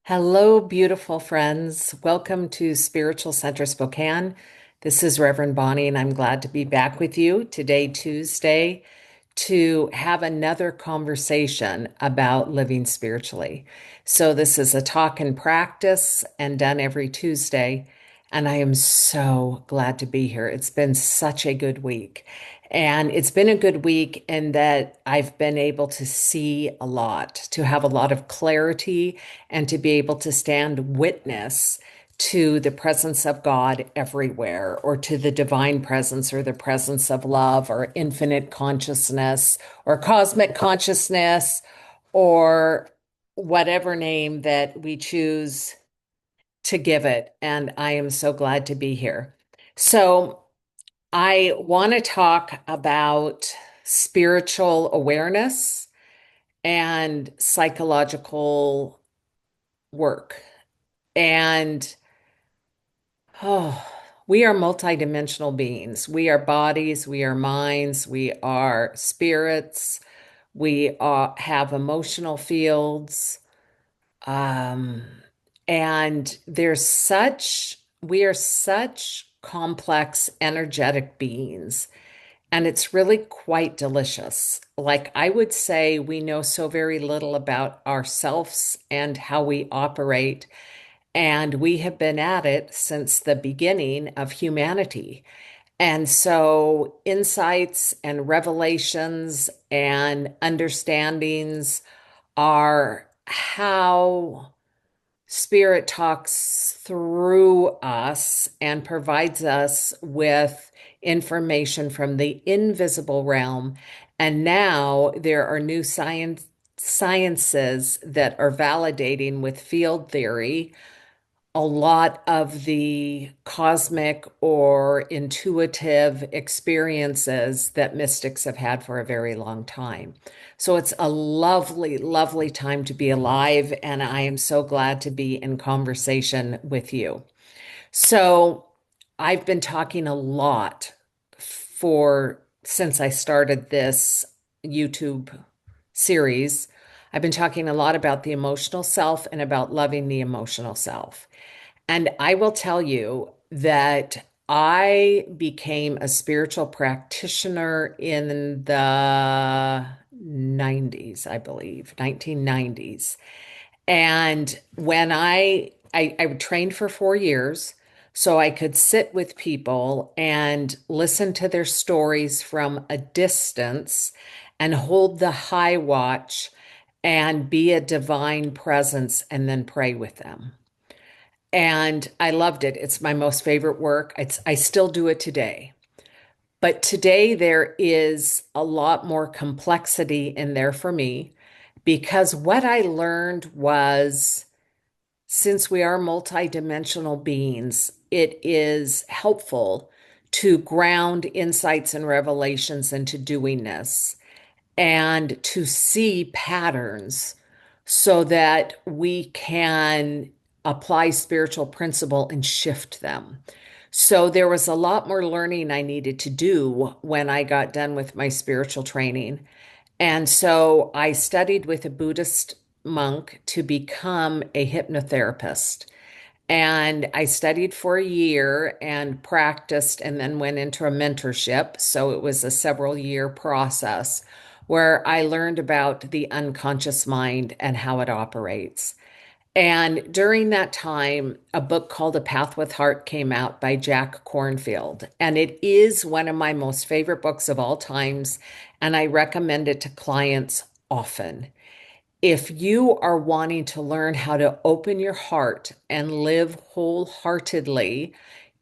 Hello, beautiful friends. Welcome to Spiritual Center Spokane. This is Reverend Bonnie, and I'm glad to be back with you today, Tuesday, to have another conversation about living spiritually. So, this is a talk and practice and done every Tuesday. And I am so glad to be here. It's been such a good week. And it's been a good week in that I've been able to see a lot, to have a lot of clarity, and to be able to stand witness to the presence of God everywhere, or to the divine presence, or the presence of love, or infinite consciousness, or cosmic consciousness, or whatever name that we choose to give it. And I am so glad to be here. So, I want to talk about spiritual awareness and psychological work. And oh, we are multidimensional beings. We are bodies, we are minds, we are spirits, have emotional fields. Um, and we are such complex, energetic beings. And it's really quite delicious. Like I would say, we know so very little about ourselves and how we operate. And we have been at it since the beginning of humanity. And so, insights and revelations and understandings are how Spirit talks through us and provides us with information from the invisible realm. And now there are new sciences that are validating with field theory a lot of the cosmic or intuitive experiences that mystics have had for a very long time. So it's a lovely, lovely time to be alive, and I am so glad to be in conversation with you. So I've been talking a lot for since I started this YouTube series. I've been talking a lot about the emotional self and about loving the emotional self. And I will tell you that I became a spiritual practitioner in the 90s, I believe, 1990s. And when I trained for 4 years so I could sit with people and listen to their stories from a distance and hold the high watch and be a divine presence and then pray with them. And I loved it. It's my most favorite work. I still do it today. But today there is a lot more complexity in there for me because what I learned was since we are multidimensional beings, it is helpful to ground insights and revelations into doingness and to see patterns so that we can apply spiritual principle and shift them. So there was a lot more learning I needed to do when I got done with my spiritual training. And so I studied with a Buddhist monk to become a hypnotherapist. And I studied for a year and practiced and then went into a mentorship. So it was a several year process where I learned about the unconscious mind and how it operates. And during that time, a book called A Path with Heart came out by Jack Kornfield. And it is one of my most favorite books of all times. And I recommend it to clients often. If you are wanting to learn how to open your heart and live wholeheartedly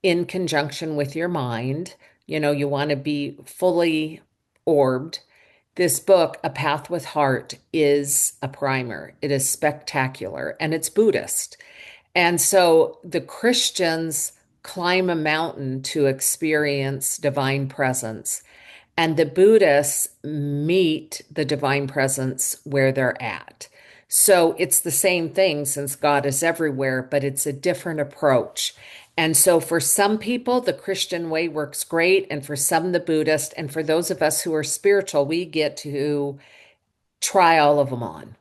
in conjunction with your mind, you want to be fully orbed. This book, A Path with Heart, is a primer. It is spectacular and it's Buddhist. And so the Christians climb a mountain to experience divine presence. And the Buddhists meet the divine presence where they're at. So it's the same thing since God is everywhere, but it's a different approach. And so for some people, the Christian way works great, and for some, the Buddhist. And for those of us who are spiritual, we get to try all of them on.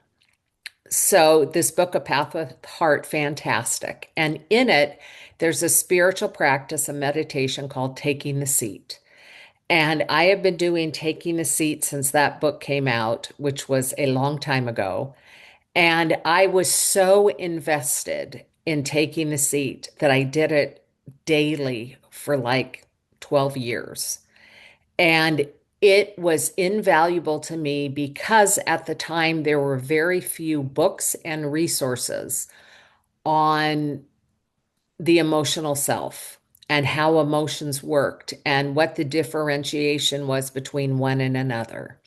So this book, A Path with Heart, fantastic. And in it, there's a spiritual practice, a meditation called taking the seat. And I have been doing taking the seat since that book came out, which was a long time ago. And I was so invested in taking the seat that I did it daily for like 12 years. And it was invaluable to me because at the time there were very few books and resources on the emotional self and how emotions worked and what the differentiation was between one and another.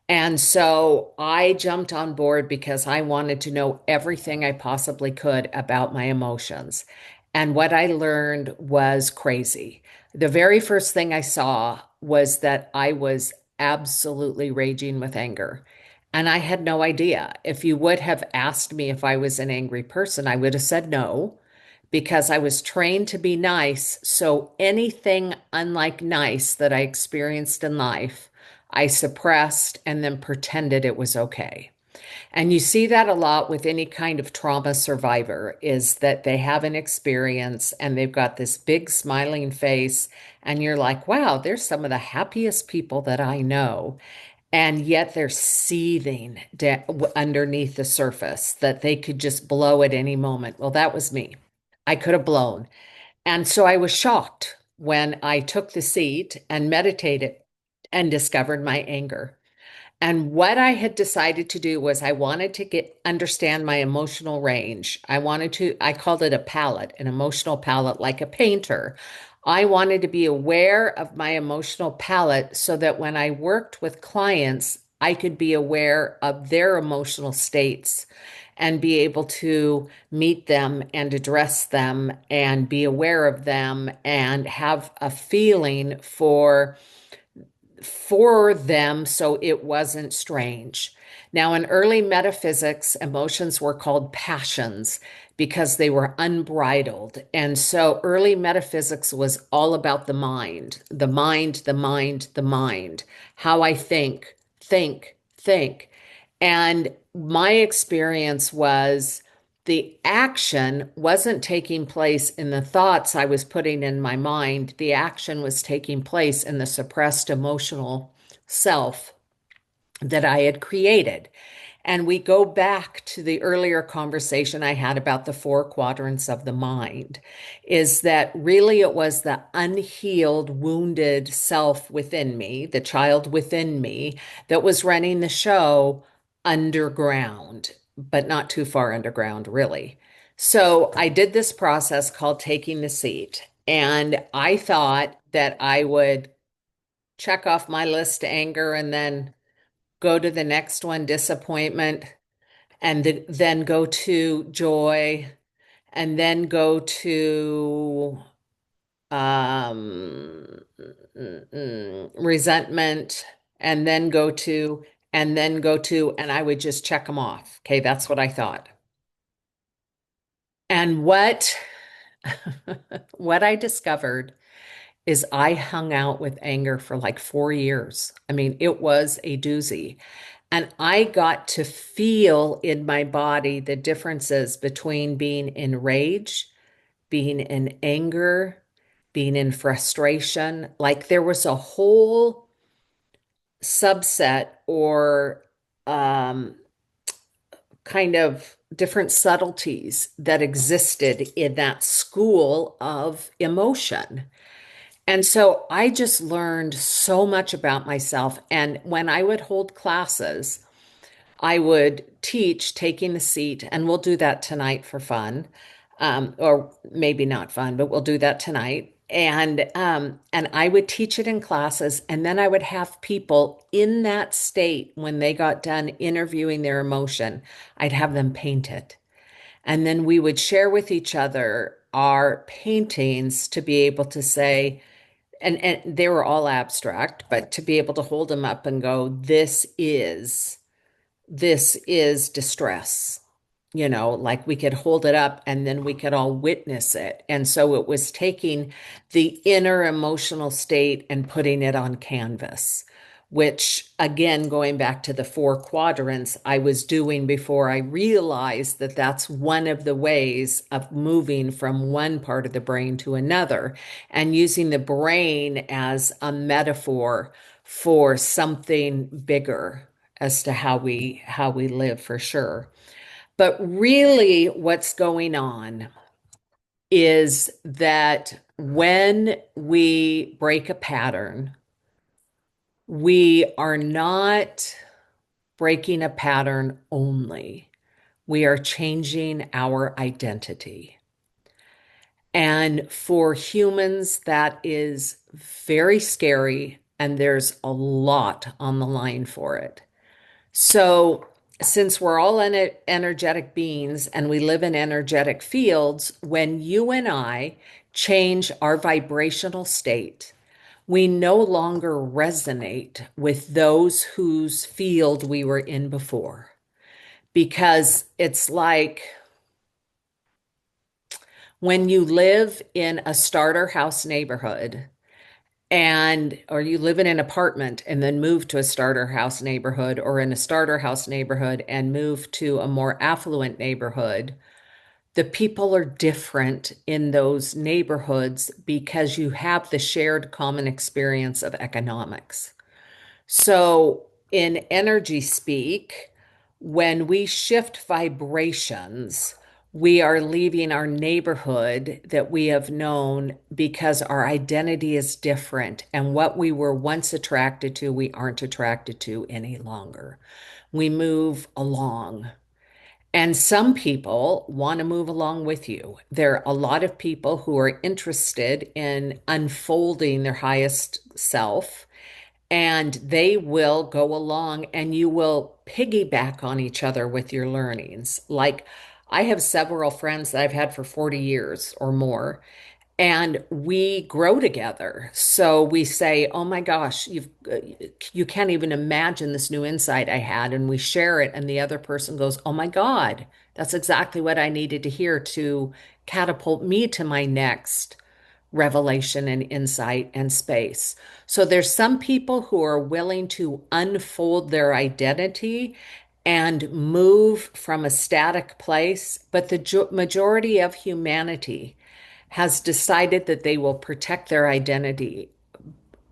And so I jumped on board because I wanted to know everything I possibly could about my emotions. And what I learned was crazy. The very first thing I saw was that I was absolutely raging with anger. And I had no idea. If you would have asked me if I was an angry person, I would have said no, because I was trained to be nice. So anything unlike nice that I experienced in life, I suppressed and then pretended it was okay. And you see that a lot with any kind of trauma survivor is that they have an experience and they've got this big smiling face and you're like, wow, they're some of the happiest people that I know. And yet they're seething underneath the surface that they could just blow at any moment. Well, that was me. I could have blown. And so I was shocked when I took the seat and meditated and discovered my anger. And what I had decided to do was I wanted to get understand my emotional range. I called it a palette, an emotional palette, like a painter. I wanted to be aware of my emotional palette so that when I worked with clients, I could be aware of their emotional states and be able to meet them and address them and be aware of them and have a feeling for them so it wasn't strange. Now, in early metaphysics, emotions were called passions because they were unbridled. And so early metaphysics was all about the mind, the mind, the mind, the mind, how I think. And my experience was the action wasn't taking place in the thoughts I was putting in my mind. The action was taking place in the suppressed emotional self that I had created. And we go back to the earlier conversation I had about the four quadrants of the mind, is that really it was the unhealed, wounded self within me, the child within me, that was running the show underground, but not too far underground, really. So I did this process called taking the seat. And I thought that I would check off my list anger and then go to the next one, disappointment, and then go to joy, and then go to um, resentment, and then go to, and I would just check them off. Okay, that's what I thought. And what I discovered is I hung out with anger for like 4 years. I mean, it was a doozy. And I got to feel in my body the differences between being in rage, being in anger, being in frustration. Like there was a whole subset or um, kind of different subtleties that existed in that school of emotion. And so I just learned so much about myself. And when I would hold classes, I would teach taking the seat, and we'll do that tonight for fun, or maybe not fun, but we'll do that tonight. And I would teach it in classes, and then I would have people in that state when they got done interviewing their emotion. I'd have them paint it, and then we would share with each other our paintings to be able to say, and they were all abstract, but to be able to hold them up and go, this is distress. Like we could hold it up and then we could all witness it. And so it was taking the inner emotional state and putting it on canvas, which again, going back to the four quadrants I was doing before I realized that that's one of the ways of moving from one part of the brain to another and using the brain as a metaphor for something bigger as to how we live for sure. But really what's going on is that when we break a pattern, we are not breaking a pattern only. We are changing our identity. And for humans, that is very scary, and there's a lot on the line for it. So, since we're all energetic beings and we live in energetic fields, when you and I change our vibrational state, we no longer resonate with those whose field we were in before. Because it's like when you live in a starter house neighborhood or you live in an apartment and then move to a starter house neighborhood, or in a starter house neighborhood and move to a more affluent neighborhood, the people are different in those neighborhoods because you have the shared common experience of economics. So, in energy speak, when we shift vibrations, we are leaving our neighborhood that we have known because our identity is different. And what we were once attracted to, we aren't attracted to any longer. We move along. And some people want to move along with you. There are a lot of people who are interested in unfolding their highest self, and they will go along and you will piggyback on each other with your learnings. Like, I have several friends that I've had for 40 years or more, and we grow together. So we say, "Oh my gosh, you can't even imagine this new insight I had," and we share it, and the other person goes, "Oh my God, that's exactly what I needed to hear to catapult me to my next revelation and insight and space." So there's some people who are willing to unfold their identity and move from a static place, but the majority of humanity has decided that they will protect their identity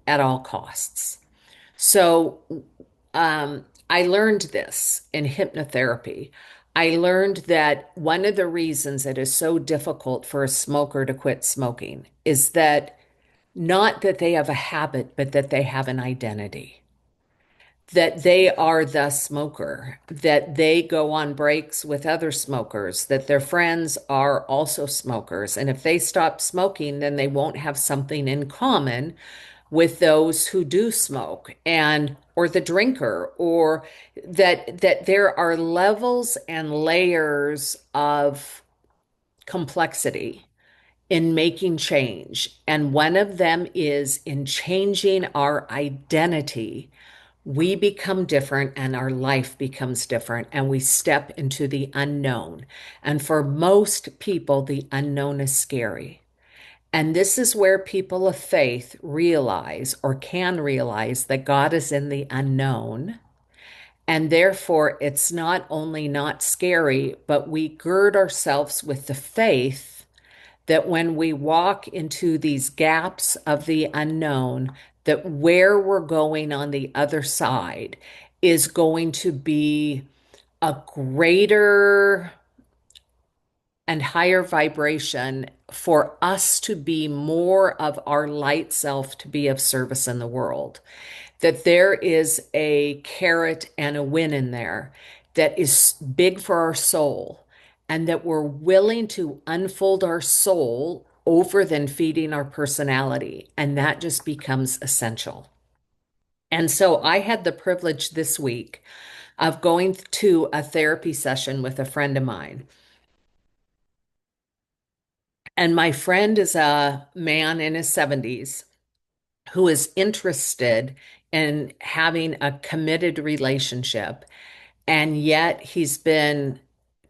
at all costs. So I learned this in hypnotherapy. I learned that one of the reasons it is so difficult for a smoker to quit smoking is that not that they have a habit, but that they have an identity, that they are the smoker, that they go on breaks with other smokers, that their friends are also smokers. And if they stop smoking, then they won't have something in common with those who do smoke, and or the drinker, or that there are levels and layers of complexity in making change. And one of them is in changing our identity. We become different and our life becomes different, and we step into the unknown. And for most people, the unknown is scary. And this is where people of faith realize, or can realize, that God is in the unknown. And therefore, it's not only not scary, but we gird ourselves with the faith that when we walk into these gaps of the unknown, that where we're going on the other side is going to be a greater and higher vibration for us to be more of our light self, to be of service in the world. That there is a carrot and a win in there that is big for our soul, and that we're willing to unfold our soul over than feeding our personality. And that just becomes essential. And so I had the privilege this week of going to a therapy session with a friend of mine. And my friend is a man in his 70s who is interested in having a committed relationship, and yet he's been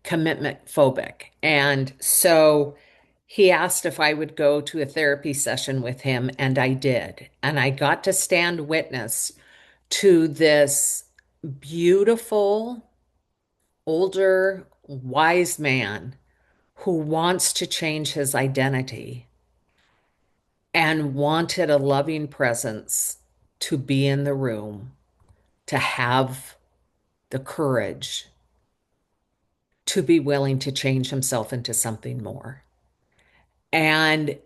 commitment phobic. And so he asked if I would go to a therapy session with him, and I did. And I got to stand witness to this beautiful, older, wise man who wants to change his identity and wanted a loving presence to be in the room, to have the courage to be willing to change himself into something more. And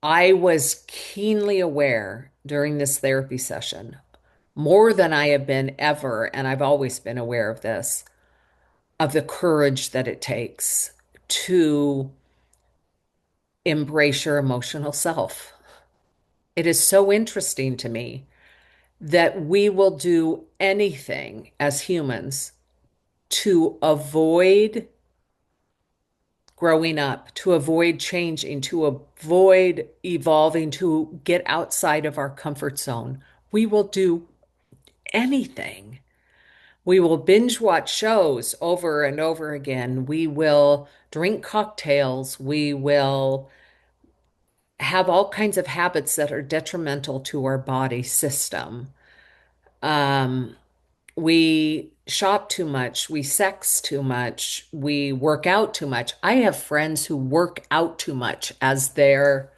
I was keenly aware during this therapy session, more than I have been ever, and I've always been aware of this, of the courage that it takes to embrace your emotional self. It is so interesting to me that we will do anything as humans to avoid growing up, to avoid changing, to avoid evolving, to get outside of our comfort zone. We will do anything. We will binge watch shows over and over again. We will drink cocktails. We will have all kinds of habits that are detrimental to our body system. Um, we shop too much, we sex too much, we work out too much. I have friends who work out too much as their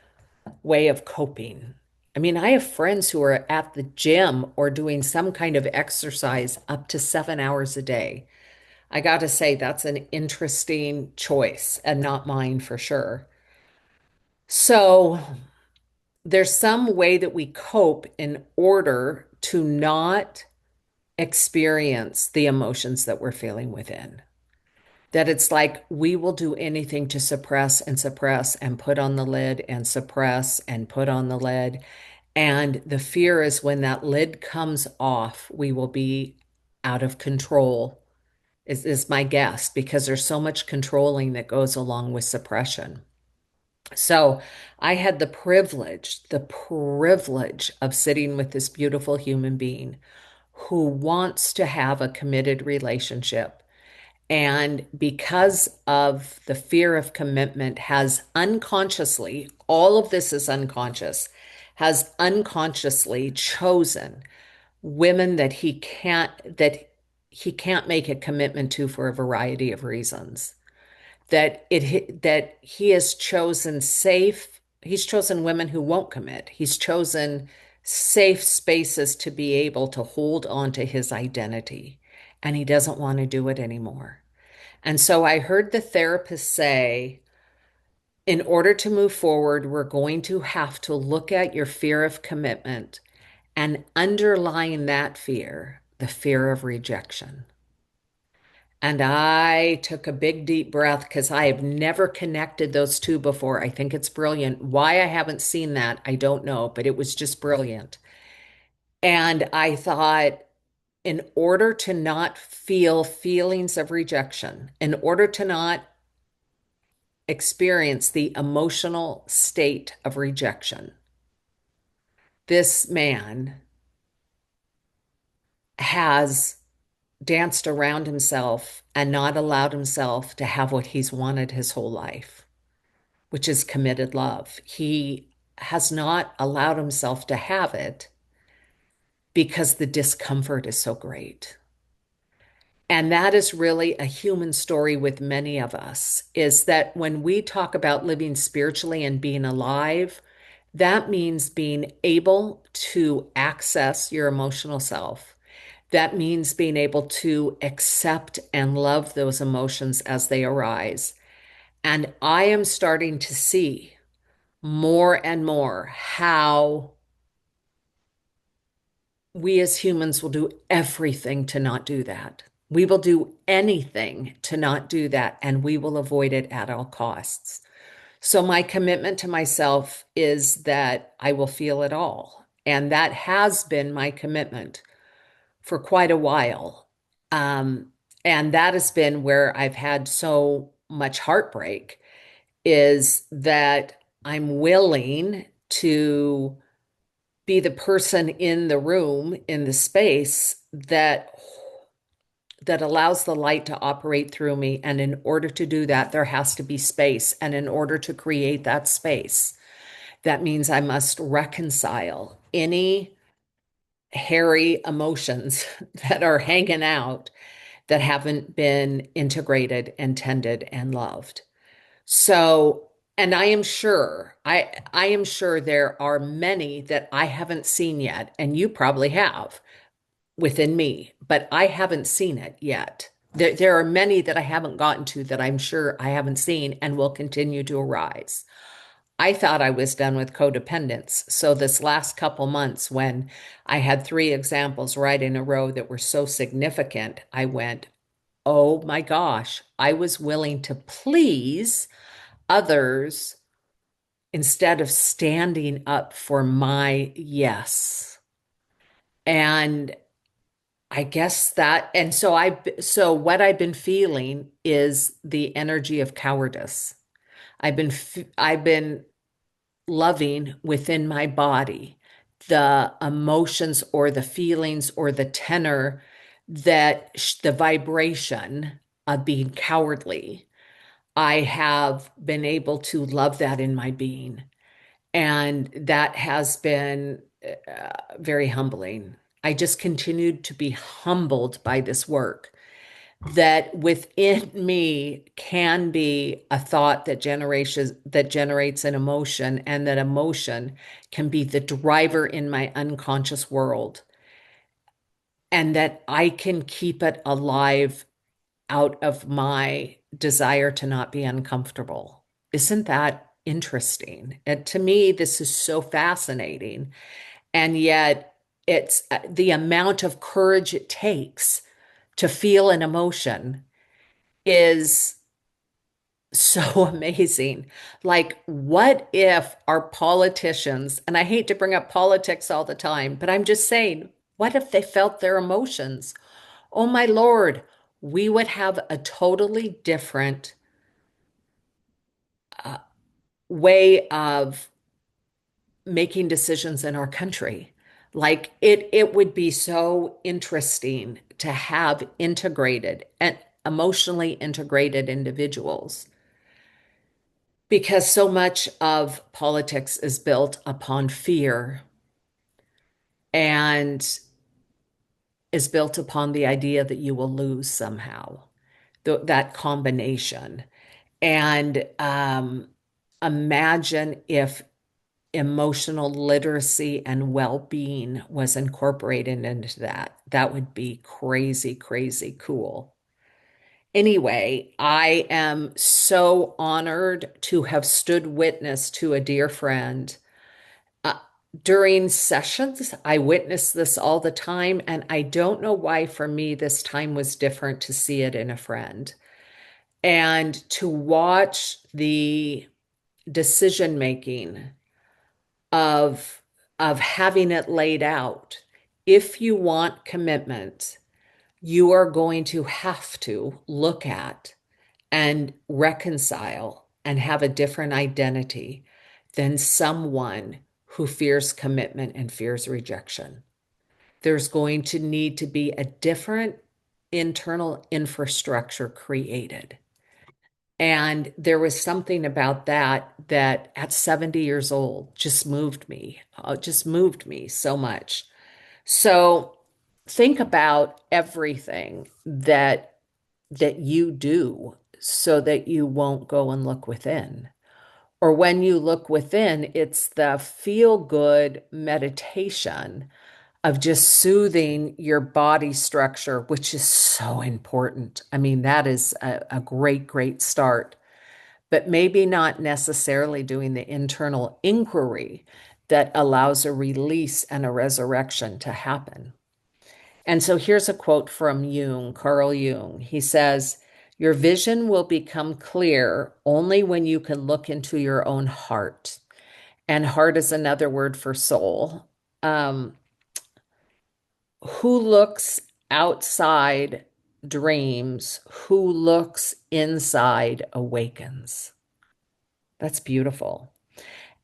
way of coping. I mean, I have friends who are at the gym or doing some kind of exercise up to 7 hours a day. I got to say, that's an interesting choice and not mine for sure. So, there's some way that we cope in order to not experience the emotions that we're feeling within. That it's like we will do anything to suppress and put on the lid and suppress and put on the lid. And the fear is when that lid comes off, we will be out of control, is my guess, because there's so much controlling that goes along with suppression. So I had the privilege of sitting with this beautiful human being who wants to have a committed relationship. And because of the fear of commitment, has unconsciously, all of this is unconscious, has unconsciously chosen women that he can't make a commitment to for a variety of reasons. That he has chosen he's chosen women who won't commit. He's chosen safe spaces to be able to hold on to his identity, and he doesn't want to do it anymore. And so I heard the therapist say, in order to move forward, we're going to have to look at your fear of commitment and underlying that fear, the fear of rejection. And I took a big deep breath because I have never connected those two before. I think it's brilliant. Why I haven't seen that, I don't know, but it was just brilliant. And I thought, in order to not feel feelings of rejection, in order to not experience the emotional state of rejection, this man has danced around himself and not allowed himself to have what he's wanted his whole life, which is committed love. He has not allowed himself to have it because the discomfort is so great. And that is really a human story with many of us, is that when we talk about living spiritually and being alive, that means being able to access your emotional self. That means being able to accept and love those emotions as they arise. And I am starting to see more and more how we as humans will do everything to not do that. We will do anything to not do that, and we will avoid it at all costs. So, my commitment to myself is that I will feel it all. And that has been my commitment for quite a while. And that has been where I've had so much heartbreak, is that I'm willing to be the person in the room, in the space that allows the light to operate through me. And in order to do that, there has to be space. And in order to create that space, that means I must reconcile any hairy emotions that are hanging out that haven't been integrated and tended and loved. So, and I am sure there are many that I haven't seen yet, and you probably have within me, but I haven't seen it yet. There are many that I haven't gotten to that I'm sure I haven't seen and will continue to arise. I thought I was done with codependence. So this last couple months, when I had three examples right in a row that were so significant, I went, oh my gosh, I was willing to please others instead of standing up for my yes. And I guess that, and so what I've been feeling is the energy of cowardice. I've been loving within my body the emotions or the feelings or the tenor the vibration of being cowardly. I have been able to love that in my being. And that has been very humbling. I just continued to be humbled by this work that within me can be a thought that generates an emotion, and that emotion can be the driver in my unconscious world, and that I can keep it alive out of my desire to not be uncomfortable. Isn't that interesting? And to me, this is so fascinating. And yet, it's the amount of courage it takes to feel an emotion is so amazing. Like, what if our politicians, and I hate to bring up politics all the time, but I'm just saying, what if they felt their emotions? Oh my Lord, we would have a totally different uh, way of making decisions in our country. Like it would be so interesting to have integrated and emotionally integrated individuals, because so much of politics is built upon fear and is built upon the idea that you will lose somehow, that combination. And imagine if emotional literacy and well-being was incorporated into that. That would be crazy, crazy cool. Anyway, I am so honored to have stood witness to a dear friend. Uh, During sessions, I witness this all the time, and I don't know why for me this time was different to see it in a friend. And to watch the decision making of having it laid out. If you want commitment, you are going to have to look at and reconcile and have a different identity than someone who fears commitment and fears rejection. There's going to need to be a different internal infrastructure created. And there was something about that that at 70 years old just moved me so much. So think about everything that you do so that you won't go and look within. Or when you look within, it's the feel good meditation of just soothing your body structure, which is so important. I mean, that is a great, great start, but maybe not necessarily doing the internal inquiry that allows a release and a resurrection to happen. And so here's a quote from Jung, Carl Jung. He says, your vision will become clear only when you can look into your own heart. And heart is another word for soul. Um, who looks outside dreams, who looks inside awakens. That's beautiful.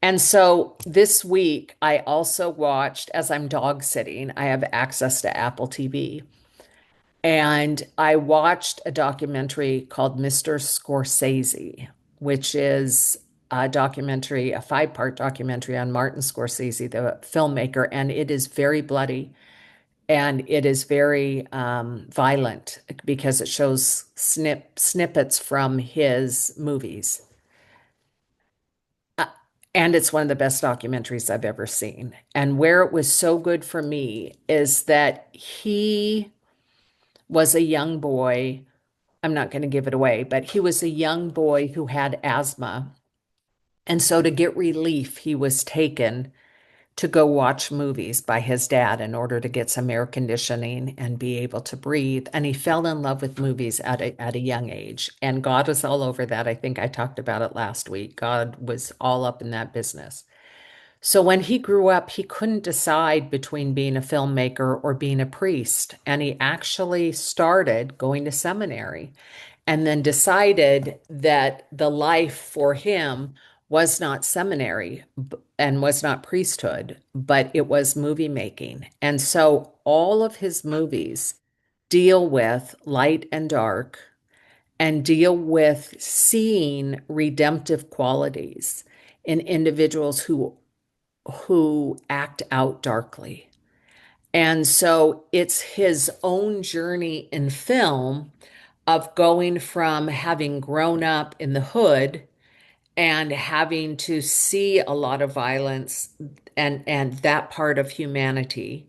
And so this week, I also watched, as I'm dog sitting, I have access to Apple TV. And I watched a documentary called Mr. Scorsese, which is a documentary, a five-part documentary on Martin Scorsese, the filmmaker. And it is very bloody. and it is very violent because it shows snippets from his movies. Uh, and it's one of the best documentaries I've ever seen. And where it was so good for me is that he was a young boy. I'm not going to give it away, but he was a young boy who had asthma. And so to get relief, he was taken to go watch movies by his dad in order to get some air conditioning and be able to breathe. And he fell in love with movies at a young age. And God was all over that. I think I talked about it last week. God was all up in that business. So when he grew up, he couldn't decide between being a filmmaker or being a priest. And he actually started going to seminary and then decided that the life for him was not seminary and was not priesthood, but it was movie making. And so all of his movies deal with light and dark and deal with seeing redemptive qualities in individuals who act out darkly. And so it's his own journey in film of going from having grown up in the hood and having to see a lot of violence and that part of humanity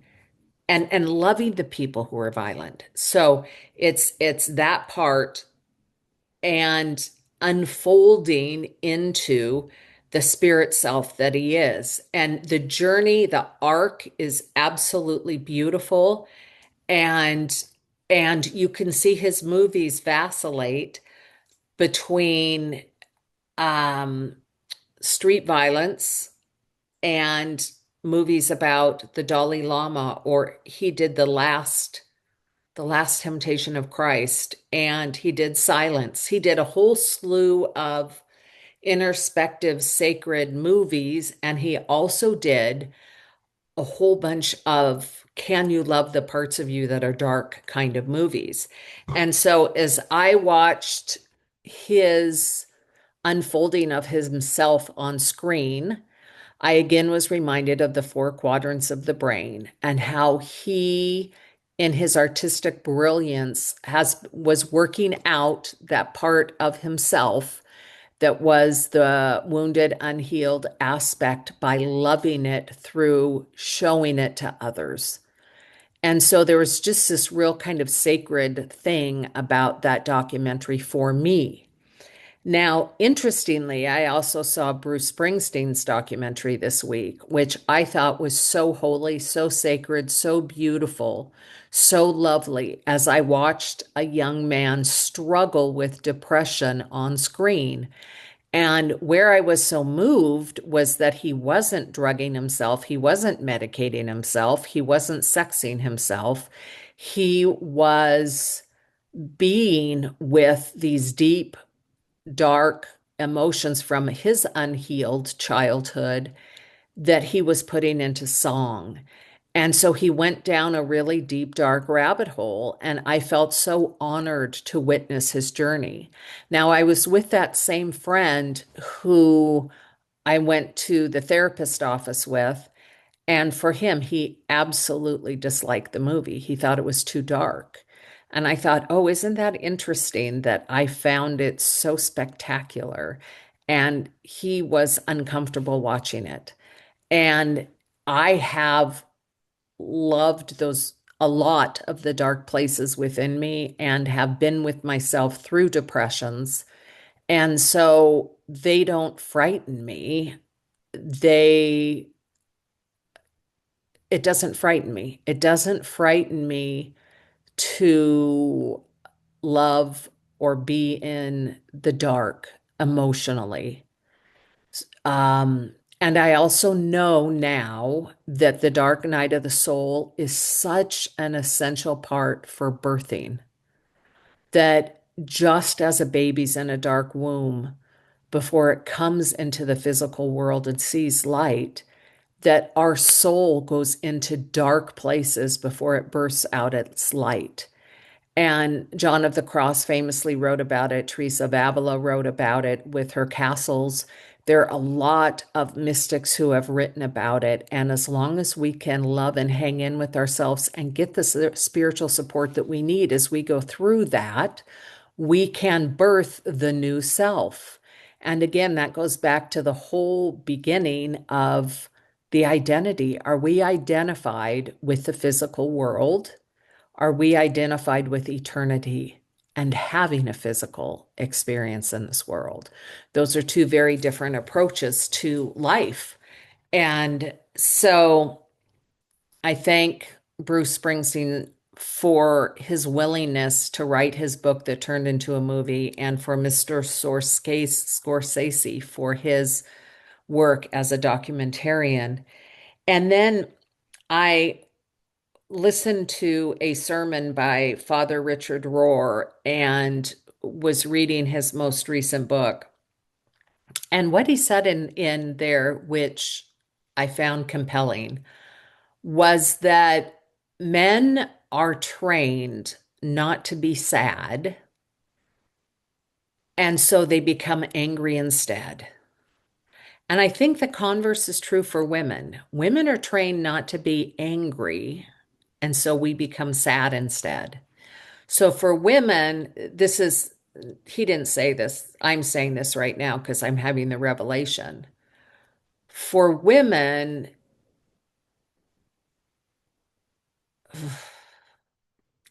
and loving the people who are violent. So it's that part and unfolding into the spirit self that he is. And the journey, the arc is absolutely beautiful. And and you can see his movies vacillate between um, street violence and movies about the Dalai Lama, or he did the last Temptation of Christ, and he did Silence. He did a whole slew of introspective sacred movies, and he also did a whole bunch of can you love the parts of you that are dark kind of movies. And so as I watched his unfolding of himself on screen, I again was reminded of the four quadrants of the brain and how he, in his artistic brilliance, was working out that part of himself that was the wounded, unhealed aspect by loving it through showing it to others. And so there was just this real kind of sacred thing about that documentary for me. Now, interestingly, I also saw Bruce Springsteen's documentary this week, which I thought was so holy, so sacred, so beautiful, so lovely as I watched a young man struggle with depression on screen. And where I was so moved was that he wasn't drugging himself, he wasn't medicating himself, he wasn't sexing himself. He was being with these deep dark emotions from his unhealed childhood that he was putting into song. And so he went down a really deep, dark rabbit hole, and I felt so honored to witness his journey. Now, I was with that same friend who I went to the therapist office with, and for him, he absolutely disliked the movie. He thought it was too dark. And I thought, oh, isn't that interesting that I found it so spectacular? And he was uncomfortable watching it. And I have loved those a lot of the dark places within me and have been with myself through depressions. And so they don't frighten me. They It doesn't frighten me. It doesn't frighten me to love or be in the dark emotionally. And I also know now that the dark night of the soul is such an essential part for birthing, that just as a baby's in a dark womb before it comes into the physical world and sees light, that our soul goes into dark places before it bursts out its light. And John of the Cross famously wrote about it. Teresa of Avila wrote about it with her castles There are a lot of mystics who have written about it. And as long as we can love and hang in with ourselves and get the spiritual support that we need as we go through that, we can birth the new self. And again, that goes back to the whole beginning of the identity. Are we identified with the physical world? Are we identified with eternity and having a physical experience in this world? Those are two very different approaches to life. And so I thank Bruce Springsteen for his willingness to write his book that turned into a movie, and for Mr. Scorsese for his work as a documentarian. And then I listened to a sermon by Father Richard Rohr and was reading his most recent book. And what he said in there, which I found compelling, was that men are trained not to be sad, and so they become angry instead. And I think the converse is true for women. Women are trained not to be angry, and so we become sad instead. So for women, this is, he didn't say this. I'm saying this right now because I'm having the revelation. For women,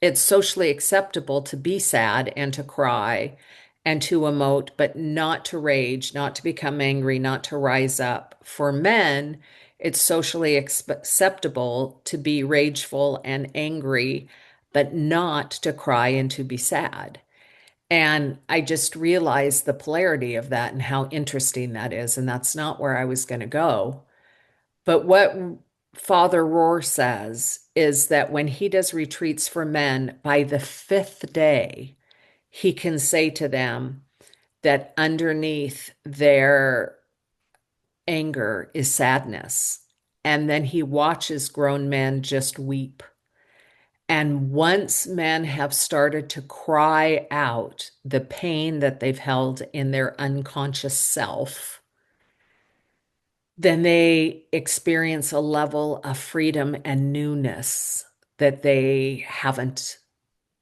it's socially acceptable to be sad and to cry and to emote, but not to rage, not to become angry, not to rise up. For men, it's socially acceptable to be rageful and angry, but not to cry and to be sad. And I just realized the polarity of that and how interesting that is. And that's not where I was going to go. But what Father Rohr says is that when he does retreats for men, by the fifth day, he can say to them that underneath their anger is sadness. And then he watches grown men just weep. And once men have started to cry out the pain that they've held in their unconscious self, then they experience a level of freedom and newness that they haven't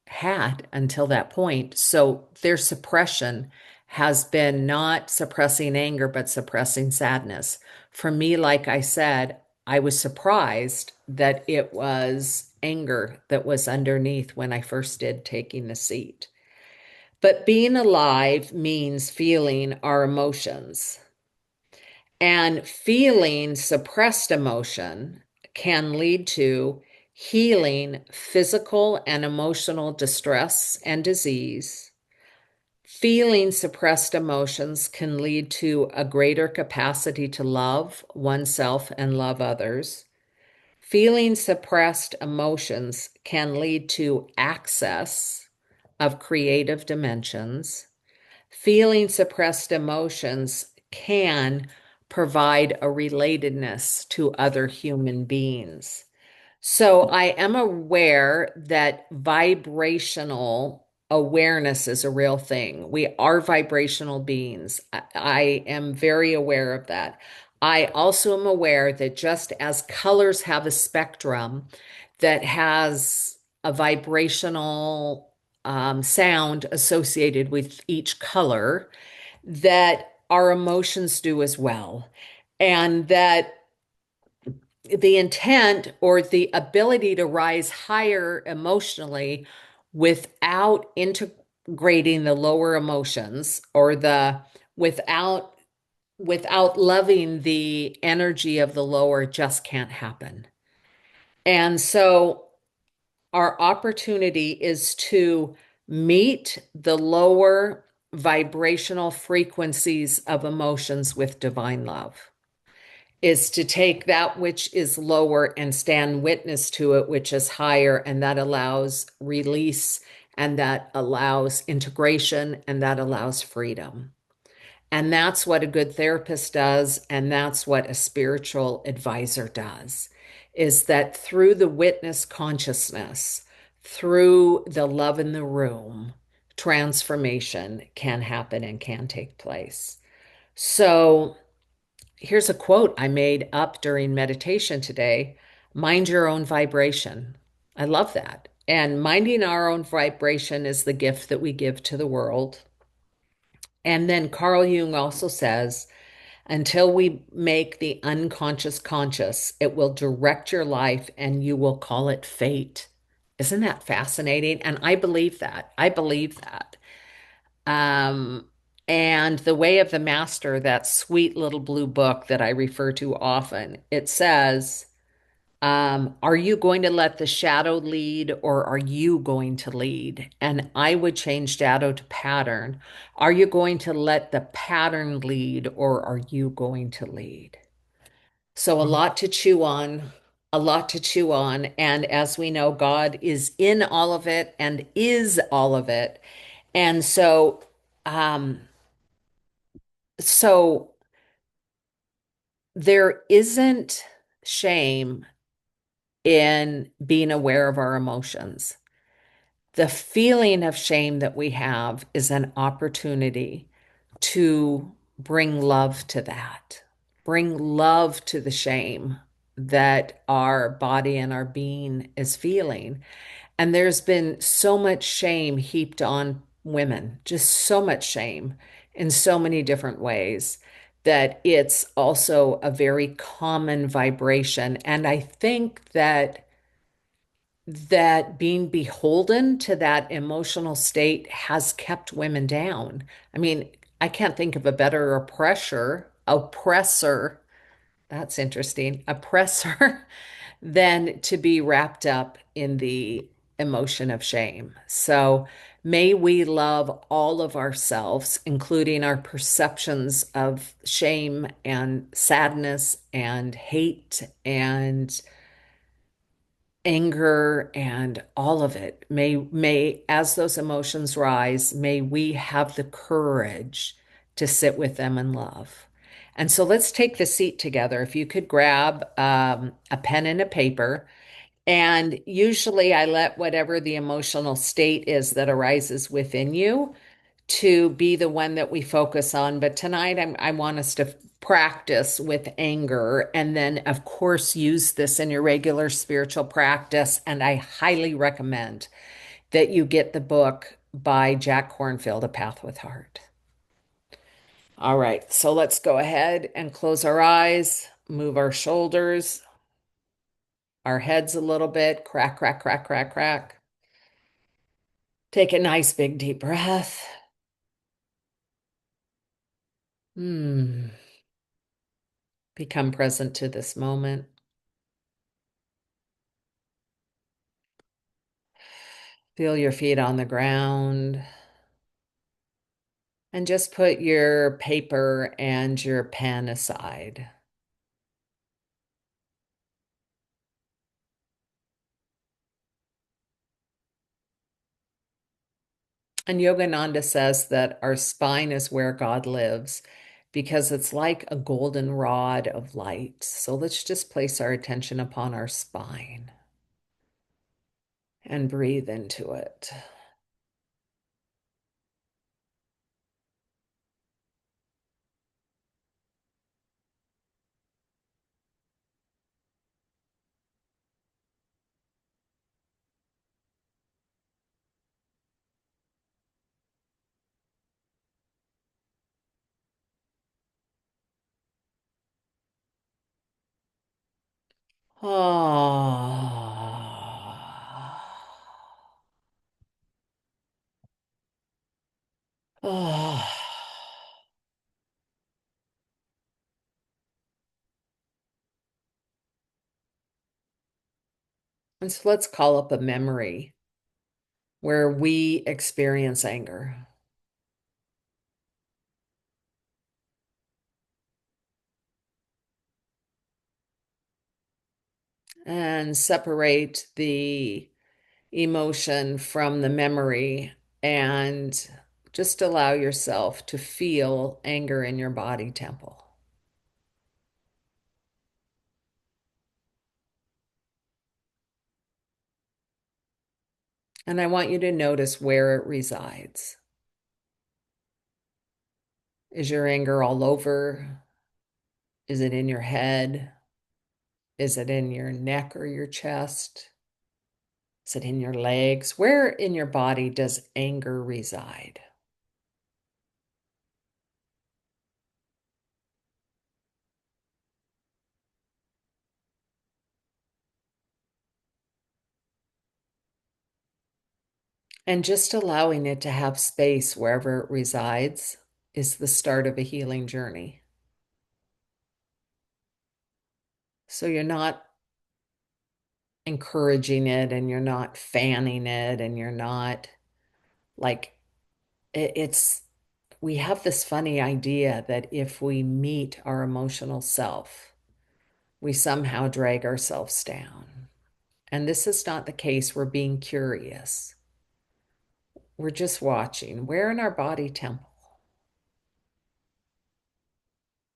had until that point. So their suppression has been not suppressing anger, but suppressing sadness. For me, like I said, I was surprised that it was anger that was underneath when I first did taking the seat. But being alive means feeling our emotions. And feeling suppressed emotion can lead to healing physical and emotional distress and disease. Feeling suppressed emotions can lead to a greater capacity to love oneself and love others. Feeling suppressed emotions can lead to access of creative dimensions. Feeling suppressed emotions can provide a relatedness to other human beings. So I am aware that vibrational awareness is a real thing. We are vibrational beings. I am very aware of that. I also am aware that just as colors have a spectrum that has a vibrational sound associated with each color, that our emotions do as well. And that the intent or the ability to rise higher emotionally without integrating the lower emotions or the without loving the energy of the lower just can't happen. And so our opportunity is to meet the lower vibrational frequencies of emotions with divine love, is to take that which is lower and stand witness to it, which is higher, and that allows release, and that allows integration, and that allows freedom. And that's what a good therapist does, and that's what a spiritual advisor does, is that through the witness consciousness, through the love in the room, transformation can happen and can take place. So here's a quote I made up during meditation today. Mind your own vibration. I love that. And minding our own vibration is the gift that we give to the world. And then Carl Jung also says, until we make the unconscious conscious, it will direct your life and you will call it fate. Isn't that fascinating? And I believe that. I believe that. Um, and The Way of the Master, that sweet little blue book that I refer to often, it says, are you going to let the shadow lead or are you going to lead? And I would change shadow to pattern. Are you going to let the pattern lead or are you going to lead? So a lot to chew on, a lot to chew on. And as we know, God is in all of it and is all of it. And um, so there isn't shame in being aware of our emotions. The feeling of shame that we have is an opportunity to bring love to that, bring love to the shame that our body and our being is feeling. And there's been so much shame heaped on women, just so much shame in so many different ways that it's also a very common vibration. And I think that being beholden to that emotional state has kept women down. I mean, I can't think of a better oppressor, that's interesting, oppressor than to be wrapped up in the emotion of shame. So may we love all of ourselves, including our perceptions of shame and sadness and hate and anger and all of it. May as those emotions rise, may we have the courage to sit with them in love. And so let's take the seat together. If you could grab a pen and a paper. And usually I let whatever the emotional state is that arises within you to be the one that we focus on. But tonight, I want us to practice with anger and then, of course, use this in your regular spiritual practice. And I highly recommend that you get the book by Jack Cornfield, A Path with Heart. All right, so let's go ahead and close our eyes, move our shoulders, our heads a little bit, crack, crack, crack, crack, crack. Take a nice big deep breath. Hmm. Become present to this moment. Feel your feet on the ground and just put your paper and your pen aside. And Yogananda says that our spine is where God lives because it's like a golden rod of light. So let's just place our attention upon our spine and breathe into it. Oh. Oh. And so let's call up a memory where we experience anger and separate the emotion from the memory and just allow yourself to feel anger in your body temple. And I want you to notice where it resides. Is your anger all over? Is it in your head? Is it in your neck or your chest? Is it in your legs? Where in your body does anger reside? And just allowing it to have space wherever it resides is the start of a healing journey. So you're not encouraging it and you're not fanning it and you're not like it's we have this funny idea that if we meet our emotional self, we somehow drag ourselves down. And this is not the case. We're being curious. We're just watching. Where in our body temple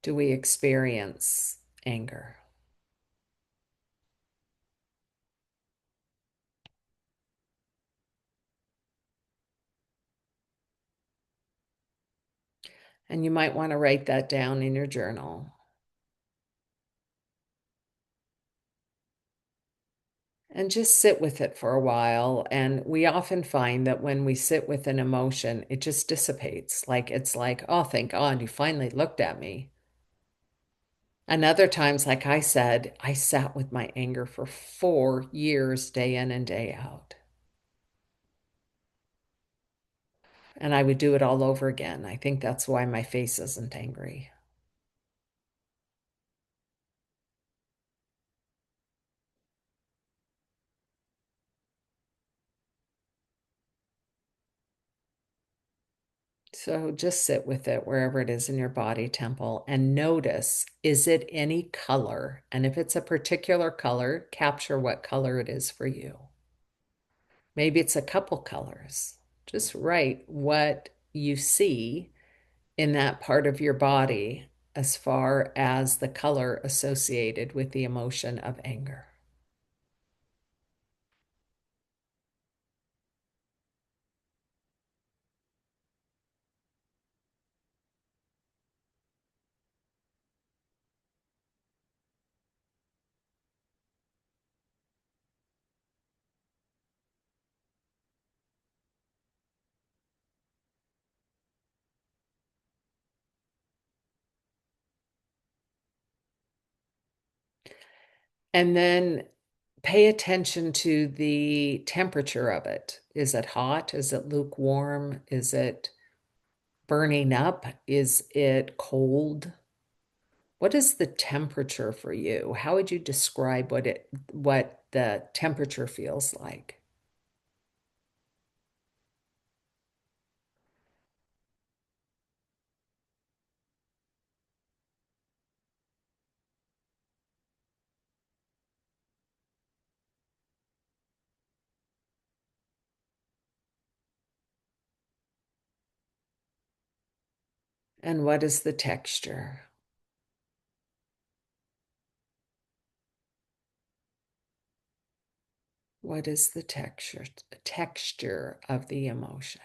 do we experience anger? And you might want to write that down in your journal. And just sit with it for a while. And we often find that when we sit with an emotion, it just dissipates. Like it's like, oh, thank God you finally looked at me. And other times, like I said, I sat with my anger for 4 years, day in and day out. And I would do it all over again. I think that's why my face isn't angry. So just sit with it wherever it is in your body temple and notice, is it any color? And if it's a particular color, capture what color it is for you. Maybe it's a couple colors. Just write what you see in that part of your body as far as the color associated with the emotion of anger. And then pay attention to the temperature of it. Is it hot? Is it lukewarm? Is it burning up? Is it cold? What is the temperature for you? How would you describe what the temperature feels like? And what is the texture? What is the texture of the emotion?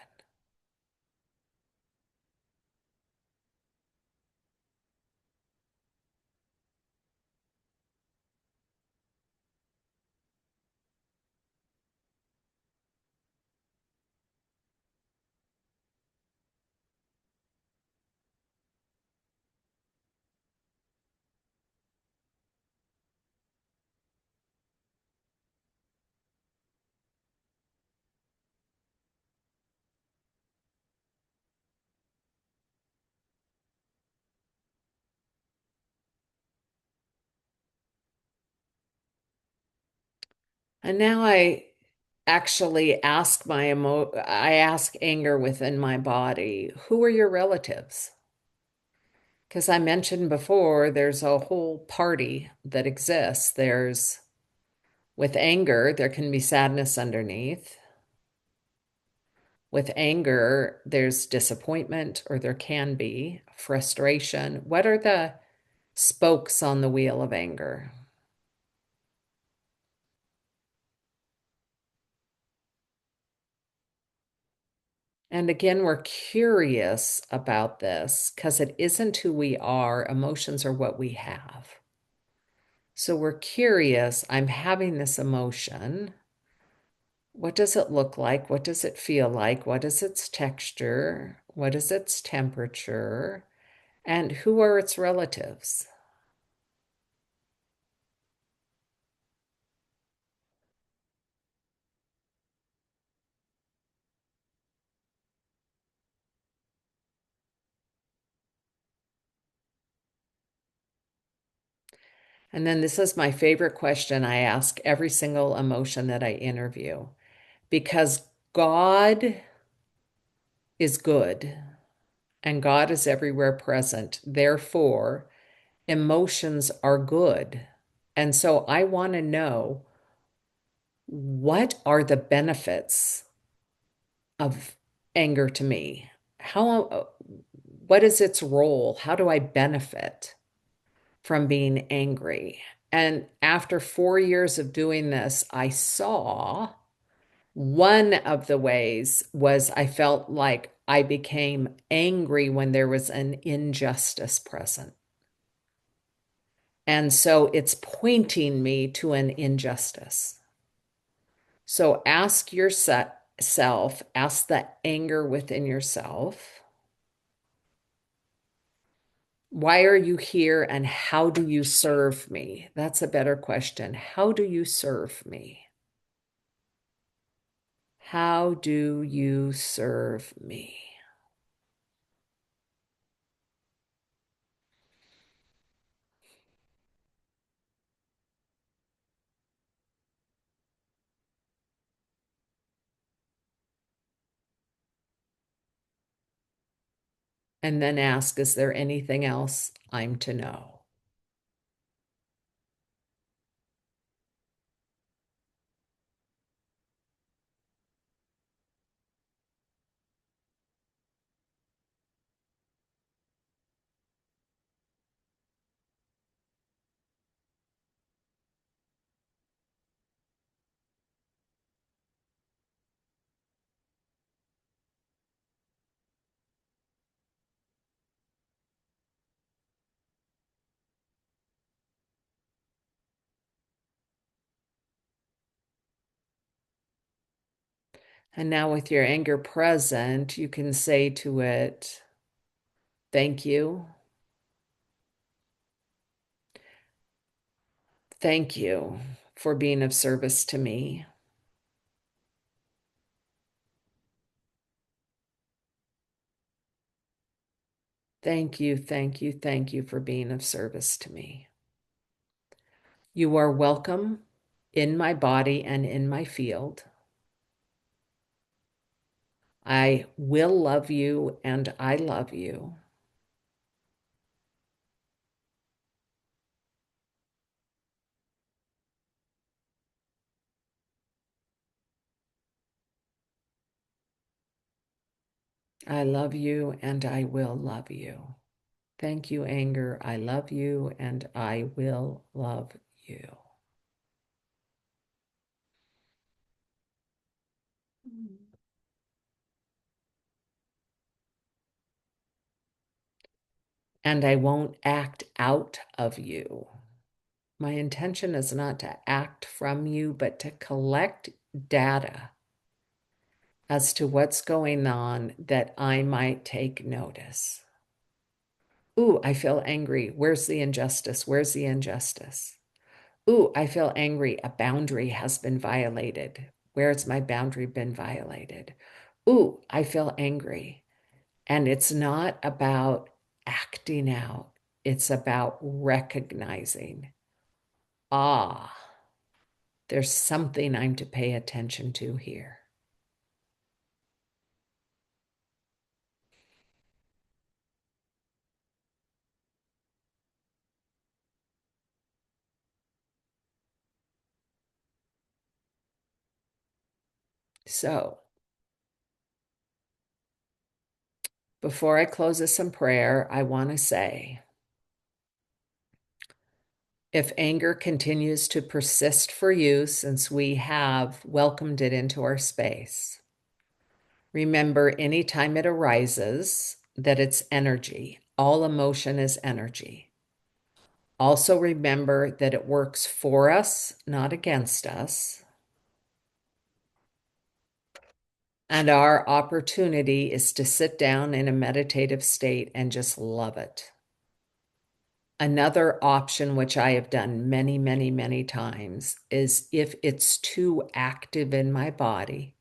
And now I ask anger within my body, who are your relatives? Because I mentioned before, there's a whole party that exists. With anger, there can be sadness underneath. With anger, there's disappointment, or there can be frustration. What are the spokes on the wheel of anger? And again, we're curious about this because it isn't who we are. Emotions are what we have. So we're curious. I'm having this emotion. What does it look like? What does it feel like? What is its texture? What is its temperature? And who are its relatives? And then this is my favorite question I ask every single emotion that I interview because God is good and God is everywhere present. Therefore, emotions are good. And so I want to know, what are the benefits of anger to me? What is its role? How do I benefit from being angry? And after 4 years of doing this, I saw one of the ways was I felt like I became angry when there was an injustice present. And so it's pointing me to an injustice. So ask yourself, ask the anger within yourself, why are you here and how do you serve me? That's a better question. How do you serve me? How do you serve me? And then ask, is there anything else I'm to know? And now, with your anger present, you can say to it, thank you. Thank you for being of service to me. Thank you, thank you, thank you for being of service to me. You are welcome in my body and in my field. I will love you and I love you. I love you and I will love you. Thank you, anger. I love you and I will love you. And I won't act out of you. My intention is not to act from you, but to collect data as to what's going on that I might take notice. Ooh, I feel angry. Where's the injustice? Where's the injustice? Ooh, I feel angry. A boundary has been violated. Where's my boundary been violated? Ooh, I feel angry. And it's not about acting out, it's about recognizing, ah, there's something I'm to pay attention to here. So, before I close this in prayer, I want to say, if anger continues to persist for you since we have welcomed it into our space, Remember, anytime it arises, that it's energy. All emotion is energy. Also, remember that it works for us, not against us. And our opportunity is to sit down in a meditative state and just love it. Another option, which I have done many, many, many times, is if it's too active in my body,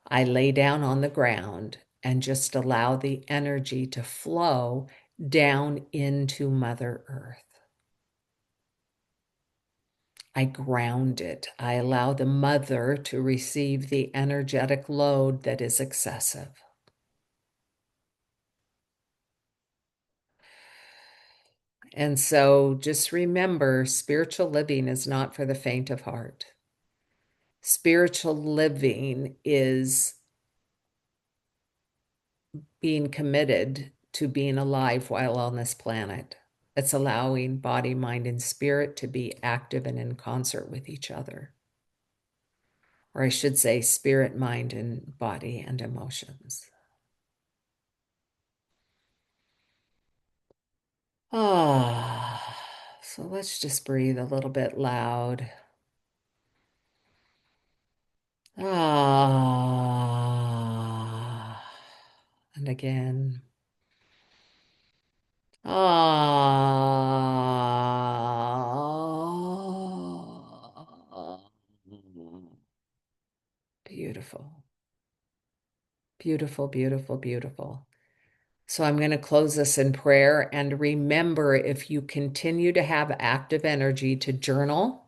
I lay down on the ground and just allow the energy to flow down into Mother Earth. I ground it. I allow the mother to receive the energetic load that is excessive. And so just remember, spiritual living is not for the faint of heart. Spiritual living is being committed to being alive while on this planet. It's allowing body, mind, and spirit to be active and in concert with each other. Or I should say, spirit, mind, and body and emotions. Ah, so let's just breathe a little bit loud. Ah, and again. Ah, beautiful, beautiful, beautiful, beautiful. So I'm going to close this in prayer. And remember, if you continue to have active energy, to journal,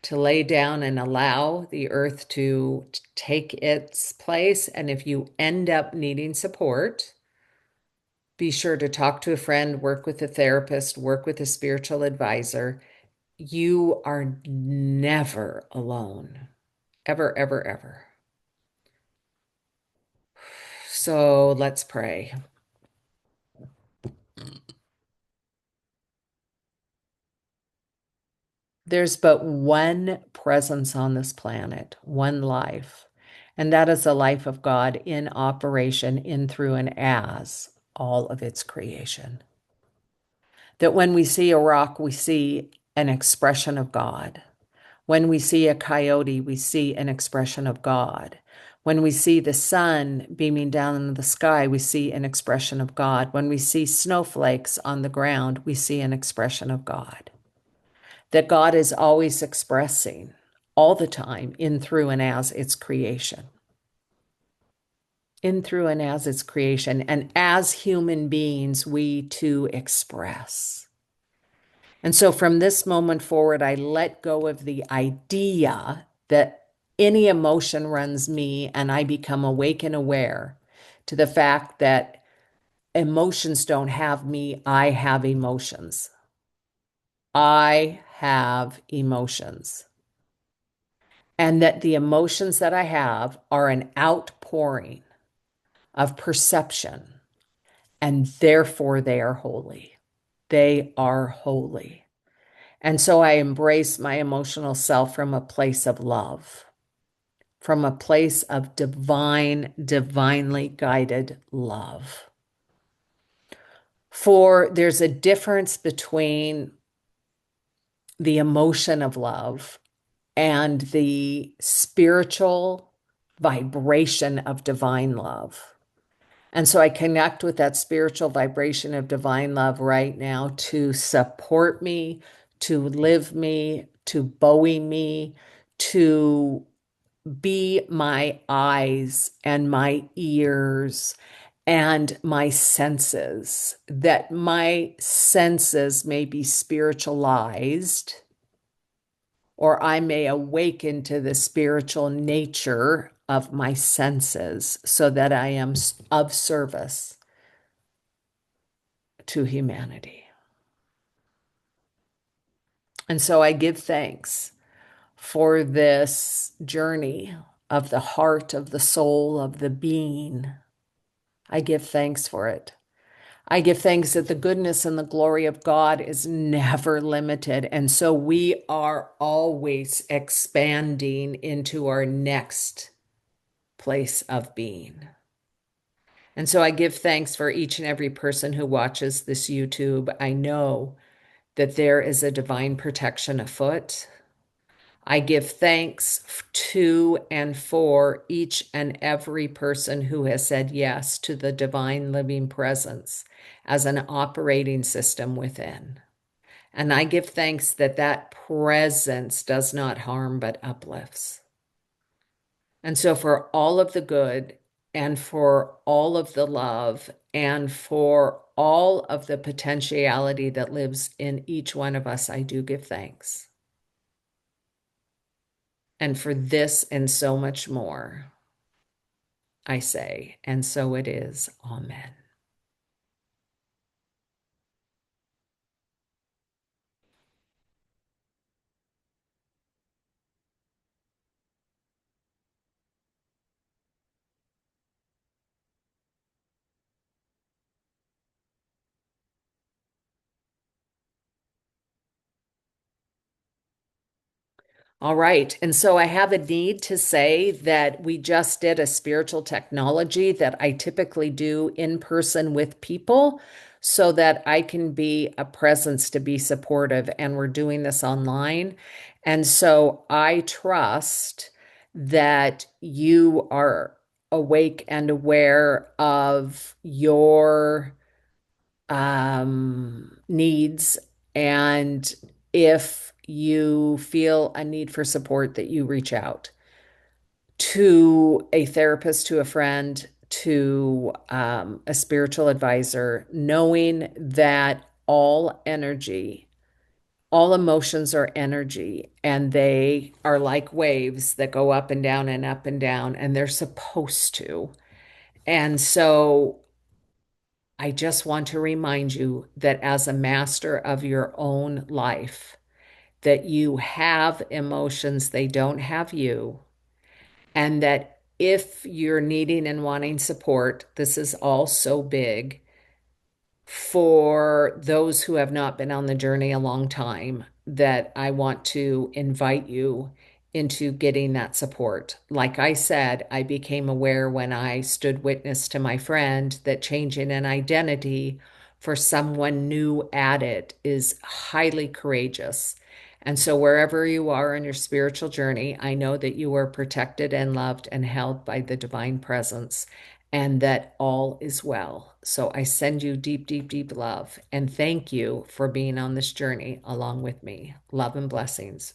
to lay down and allow the earth to take its place. And if you end up needing support, be sure to talk to a friend, work with a therapist, work with a spiritual advisor. You are never alone. Ever, ever, ever. So let's pray. There's but one presence on this planet, one life, and that is the life of God in operation in, through, and as all of its creation. That when we see a rock, we see an expression of God. When we see a coyote, we see an expression of God. When we see the sun beaming down in the sky, we see an expression of God. When we see snowflakes on the ground, we see an expression of God. That God is always expressing all the time in, through, and as its creation. In, through, and as its creation. And as human beings, we too express. And so from this moment forward, I let go of the idea that any emotion runs me, and I become awake and aware to the fact that emotions don't have me. I have emotions. I have emotions. And that the emotions that I have are an outpouring of perception, and therefore they are holy. They are holy. And so I embrace my emotional self from a place of love, from a place of divine, divinely guided love. For there's a difference between the emotion of love and the spiritual vibration of divine love. And so I connect with that spiritual vibration of divine love right now to support me, to live me, to buoy me, to be my eyes and my ears and my senses, that my senses may be spiritualized, or I may awaken to the spiritual nature of my senses so that I am of service to humanity. And so I give thanks for this journey of the heart, of the soul, of the being. I give thanks for it. I give thanks that the goodness and the glory of God is never limited. And so we are always expanding into our next place of being. And so I give thanks for each and every person who watches this YouTube. I know that there is a divine protection afoot. I give thanks to and for each and every person who has said yes to the divine living presence as an operating system within. And I give thanks that that presence does not harm but uplifts. And so, for all of the good and for all of the love and for all of the potentiality that lives in each one of us, I do give thanks. And for this and so much more, I say, and so it is. Amen. All right. And so I have a need to say that we just did a spiritual technology that I typically do in person with people so that I can be a presence to be supportive. And we're doing this online. And so I trust that you are awake and aware of your needs. And if you feel a need for support, that you reach out to a therapist, to a friend, to a spiritual advisor, knowing that all energy, all emotions are energy, and they are like waves that go up and down and up and down, and they're supposed to. And so I just want to remind you that as a master of your own life, that you have emotions, they don't have you. And that if you're needing and wanting support, this is all so big for those who have not been on the journey a long time, that I want to invite you into getting that support. Like I said, I became aware when I stood witness to my friend that changing an identity for someone new at it is highly courageous. And so, wherever you are in your spiritual journey, I know that you are protected and loved and held by the divine presence, and that all is well. So I send you deep, deep, deep love and thank you for being on this journey along with me. Love and blessings.